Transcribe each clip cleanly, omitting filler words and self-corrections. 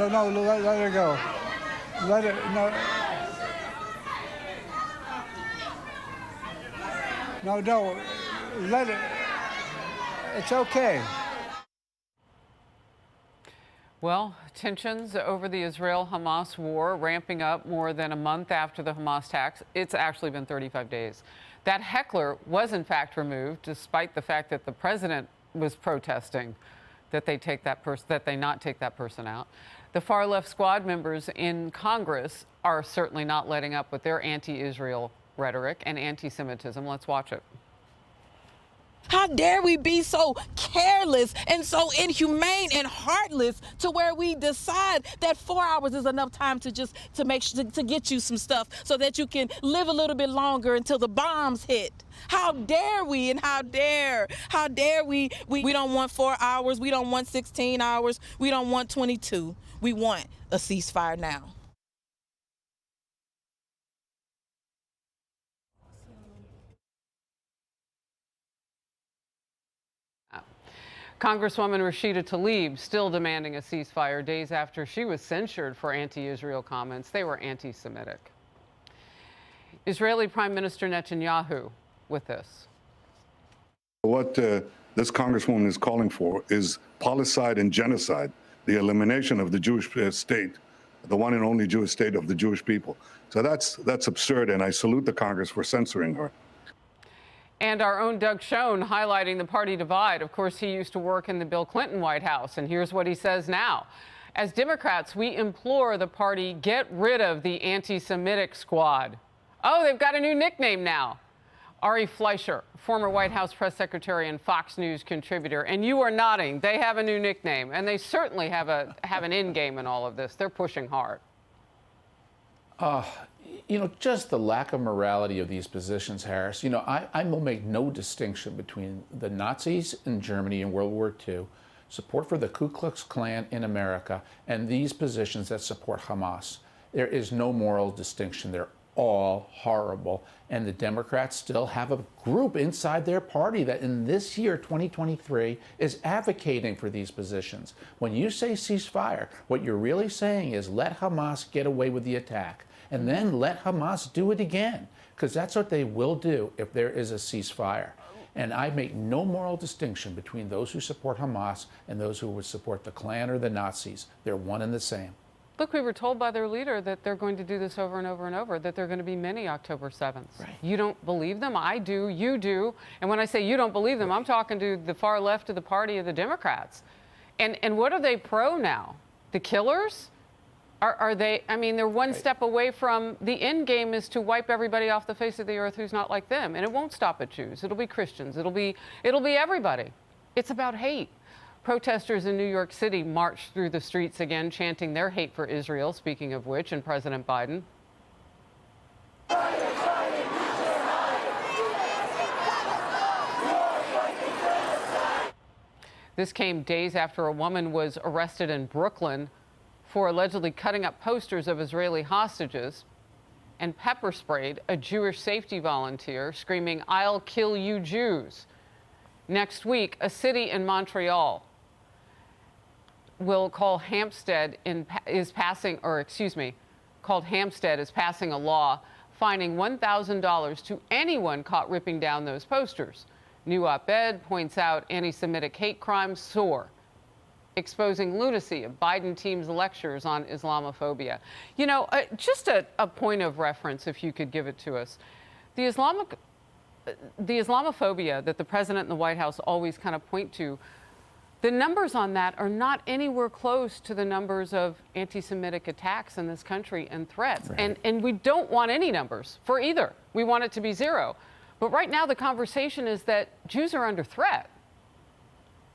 no, let her go. Let her, no. No, let it, it's okay. Well, tensions over the Israel-Hamas war ramping up more than a month after the Hamas attacks. It's actually been 35 days. That heckler was in fact removed, despite the fact that the president was protesting that they not take that person out. The far-left squad members in Congress are certainly not letting up with their anti-Israel rhetoric and anti-Semitism. Let's watch it. How dare we be so careless and so inhumane and heartless to where we decide that 4 hours is enough time to get you some stuff so that you can live a little bit longer until the bombs hit. How dare we, and how dare we don't want 4 hours, we don't want 16 hours, we don't want 22. We want a ceasefire now. Congresswoman Rashida Tlaib still demanding a ceasefire days after she was censured for anti-Israel comments. They were anti-Semitic. Israeli Prime Minister Netanyahu with this. What this Congresswoman is calling for is policide and genocide, the elimination of the Jewish state, the one and only Jewish state of the Jewish people. So that's absurd, and I salute the Congress for censoring her. And our own Doug Schoen highlighting the party divide. Of course, he used to work in the Bill Clinton White House, and here's what he says now. As Democrats, we implore the party get rid of the anti-Semitic squad. Oh, they've got a new nickname now. Ari Fleischer, former White House press secretary and Fox News contributor. And you are nodding. They have a new nickname, and they certainly have an end game in all of this. They're pushing hard. You know, just the lack of morality of these positions, Harris. You know, I will make no distinction between the Nazis in Germany in World War II, support for the Ku Klux Klan in America, and these positions that support Hamas. There is no moral distinction. They're all horrible. And the Democrats still have a group inside their party that in this year, 2023, is advocating for these positions. When you say ceasefire, what you're really saying is let Hamas get away with the attack, and then let Hamas do it again, because that's what they will do if there is a ceasefire. And I make no moral distinction between those who support Hamas and those who would support the Klan or the Nazis. They're one and the same. Look, we were told by their leader that they're going to do this over and over and over, that there are going to be many October 7th. Right. You don't believe them? I do. You do. And when I say you don't believe them, I'm talking to the far left of the party of the Democrats. And what are they pro now? The killers? Are they, I mean, they're one step away from the end game is to wipe everybody off the face of the earth who's not like them. And it won't stop at Jews. It'll be Christians. It'll be everybody. It's about hate. Protesters in New York City marched through the streets again, chanting their hate for Israel, speaking of which, and President Biden. This came days after a woman was arrested in Brooklyn for allegedly cutting up posters of Israeli hostages and pepper sprayed a Jewish safety volunteer, screaming, "I'll kill you Jews." Next week, a city in Montreal called Hampstead is passing a law fining $1,000 to anyone caught ripping down those posters. New op-ed points out anti-Semitic hate crimes soar, exposing lunacy of Biden team's lectures on Islamophobia. You know, just a point of reference, if you could give it to us. The Islamophobia that the president and the White House always kind of point to, the numbers on that are not anywhere close to the numbers of anti-Semitic attacks in this country and threats. Right. And we don't want any numbers for either. We want it to be zero. But right now the conversation is that Jews are under threat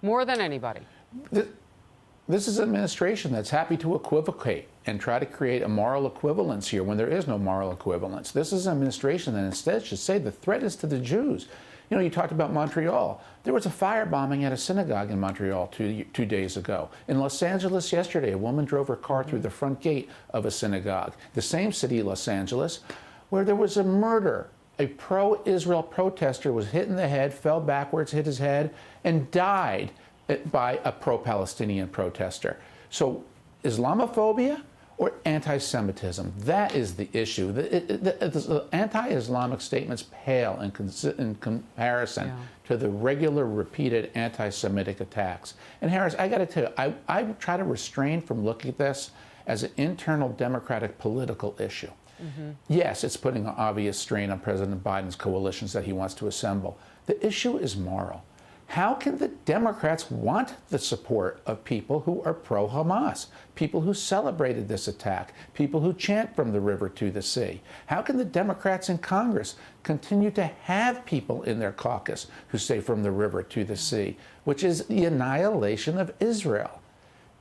more than anybody. This is an administration that's happy to equivocate and try to create a moral equivalence here when there is no moral equivalence. This is an administration that instead should say the threat is to the Jews. You know, you talked about Montreal. There was a firebombing at a synagogue in Montreal two days ago. In Los Angeles yesterday, a woman drove her car through the front gate of a synagogue. The same city, Los Angeles, where there was a murder. A pro-Israel protester was hit in the head, fell backwards, hit his head, and died by a pro-Palestinian protester. So Islamophobia or anti-Semitism? That is the issue. The anti-Islamic statements pale in comparison to the regular, repeated anti-Semitic attacks. And Harris, I got to tell you, I try to refrain from looking at this as an internal Democratic political issue. Yes, it's putting an obvious strain on President Biden's coalitions that he wants to assemble. The issue is moral. How can the Democrats want the support of people who are pro-Hamas, people who celebrated this attack, people who chant from the river to the sea? How can the Democrats in Congress continue to have people in their caucus who say from the river to the sea, which is the annihilation of Israel?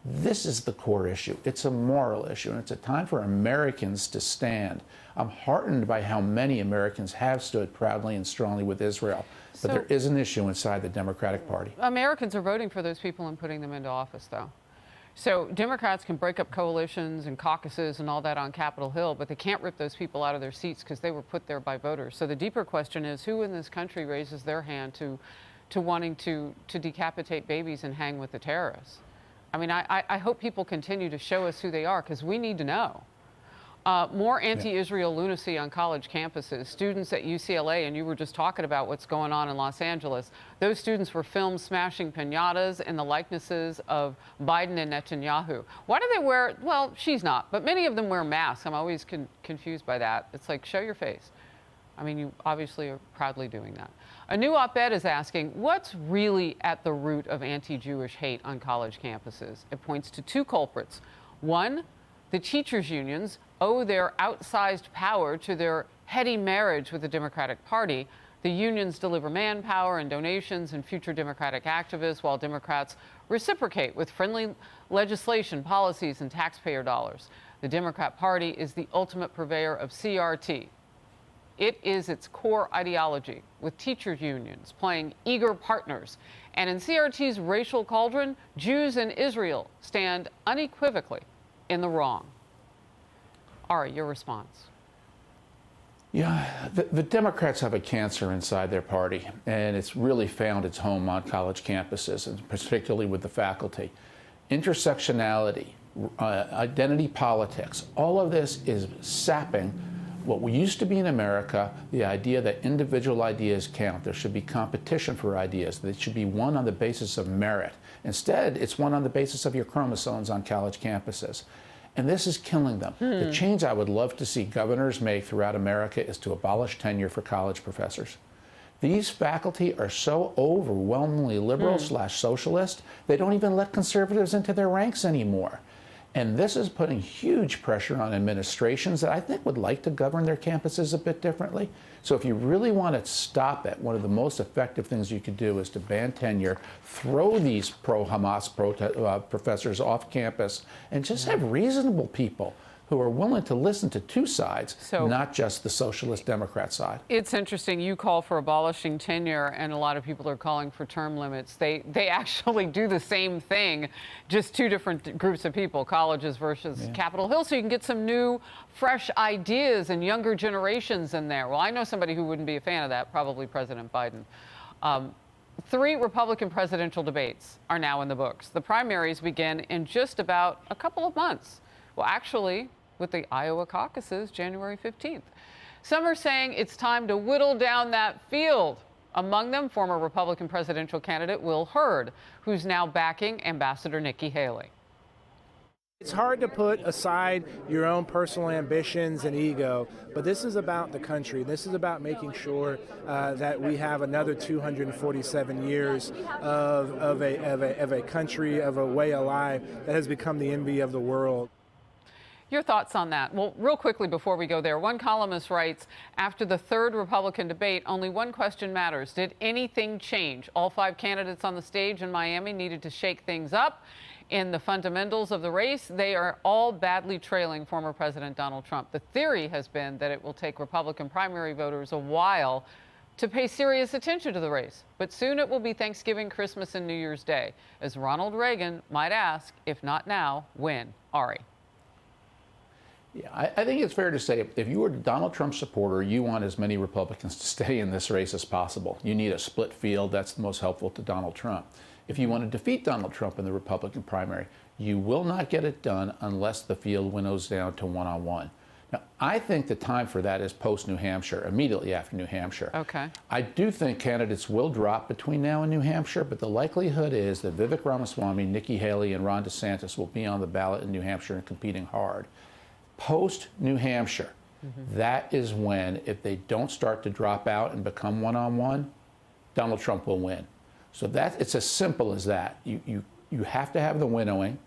This is the core issue. It's a moral issue, and it's a time for Americans to stand. I'm heartened by how many Americans have stood proudly and strongly with Israel, but there is an issue inside the Democratic Party. Americans are voting for those people and putting them into office, though. So Democrats can break up coalitions and caucuses and all that on Capitol Hill, but they can't rip those people out of their seats because they were put there by voters. So the deeper question is, who in this country raises their hand to wanting to decapitate babies and hang with the terrorists? I mean, I hope people continue to show us who they are, because we need to know. More anti-Israel lunacy on college campuses. Students at UCLA, and you were just talking about what's going on in Los Angeles, those students were filmed smashing pinatas in the likenesses of Biden and Netanyahu. Why do they wear, well, she's not, but many of them wear masks. I'm always confused by that. It's like, show your face. I mean, you obviously are proudly doing that. A new op-ed is asking, what's really at the root of anti-Jewish hate on college campuses? It points to two culprits. One, the teachers' unions owe their outsized power to their heady marriage with the Democratic Party. The unions deliver manpower and donations and future Democratic activists, while Democrats reciprocate with friendly legislation, policies, and taxpayer dollars. The Democrat Party is the ultimate purveyor of CRT. It is its core ideology, with teachers' unions playing eager partners. And in CRT's racial cauldron, Jews and Israel stand unequivocally in the wrong. Ari, your response. Yeah, the Democrats have a cancer inside their party, and it's really found its home on college campuses, and particularly with the faculty. Intersectionality, identity politics, all of this is sapping what we used to be in America, the idea that individual ideas count. There should be competition for ideas. That should be won on the basis of merit. Instead, it's won on the basis of your chromosomes on college campuses. And this is killing them. The change I would love to see governors make throughout America is to abolish tenure for college professors. These faculty are so overwhelmingly liberal / socialist, they don't even let conservatives into their ranks anymore. And this is putting huge pressure on administrations that I think would like to govern their campuses a bit differently. So if you really want to stop it, one of the most effective things you could do is to ban tenure, throw these pro-Hamas professors off campus, and just have reasonable people who are willing to listen to two sides, not just the socialist Democrat side. It's interesting. You call for abolishing tenure, and a lot of people are calling for term limits. They actually do the same thing, just two different groups of people, colleges versus Capitol Hill, so you can get some new, fresh ideas and younger generations in there. Well, I know somebody who wouldn't be a fan of that, probably President Biden. 3 Republican presidential debates are now in the books. The primaries begin in just about a couple of months. Well, actually, with the Iowa caucuses, January 15th. Some are saying it's time to whittle down that field. Among them, former Republican presidential candidate Will Hurd, who's now backing Ambassador Nikki Haley. It's hard to put aside your own personal ambitions and ego, but this is about the country. This is about making sure that we have another 247 years of a country, of a way of life that has become the envy of the world. Your thoughts on that? Well, real quickly before we go there, one columnist writes, after the 3rd Republican debate, only one question matters. Did anything change? All 5 candidates on the stage in Miami needed to shake things up. In the fundamentals of the race, they are all badly trailing former President Donald Trump. The theory has been that it will take Republican primary voters a while to pay serious attention to the race. But soon it will be Thanksgiving, Christmas, and New Year's Day. As Ronald Reagan might ask, if not now, when? Ari. Yeah, I think it's fair to say if you are a Donald Trump supporter, you want as many Republicans to stay in this race as possible. You need a split field. That's the most helpful to Donald Trump. If you want to defeat Donald Trump in the Republican primary, You will not get it done unless the field winnows down to one-on-one. Now, I think the time for that is post-New Hampshire, immediately after New Hampshire. Okay. I do think candidates will drop between now and New Hampshire, but the likelihood is that Vivek Ramaswamy, Nikki Haley, and Ron DeSantis will be on the ballot in New Hampshire and competing hard. Post-New Hampshire, that is when, if they don't start to drop out and become one-on-one, Donald Trump will win. So it's as simple as that. You have to have the winnowing.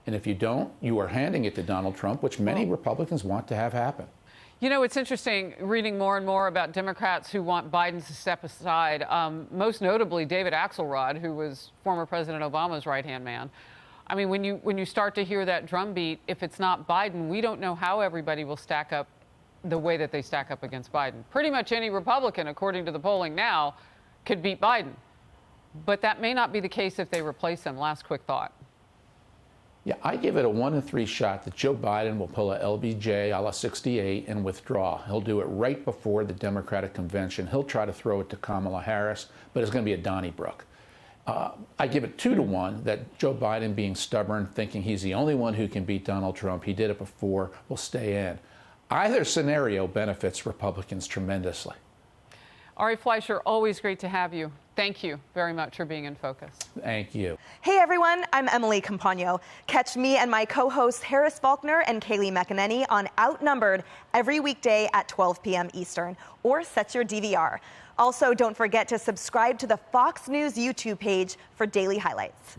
And if you don't, you are handing it to Donald Trump, which many Republicans want to have happen. You know, it's interesting reading more and more about Democrats who want Biden to step aside, most notably David Axelrod, who was former President Obama's right-hand man. I mean, when you start to hear that drumbeat, if it's not Biden, we don't know how everybody will stack up the way that they stack up against Biden. Pretty much any Republican, according to the polling now, could beat Biden. But that may not be the case if they replace him. Last quick thought. Yeah, I give it a 1 in 3 shot that Joe Biden will pull a LBJ a la 68 and withdraw. He'll do it right before the Democratic convention. He'll try to throw it to Kamala Harris, but it's going to be a Donnybrook. I give it 2 to 1 that Joe Biden, being stubborn, thinking he's the only one who can beat Donald Trump, he did it before, will stay in. Either scenario benefits Republicans tremendously. Ari Fleischer, always great to have you. Thank you very much for being in focus. Thank you. Hey everyone, I'm Emily Campagno. Catch me and my co-hosts Harris Faulkner and Kaylee McEnany on Outnumbered every weekday at 12 p.m. Eastern, or set your DVR. Also, don't forget to subscribe to the Fox News YouTube page for daily highlights.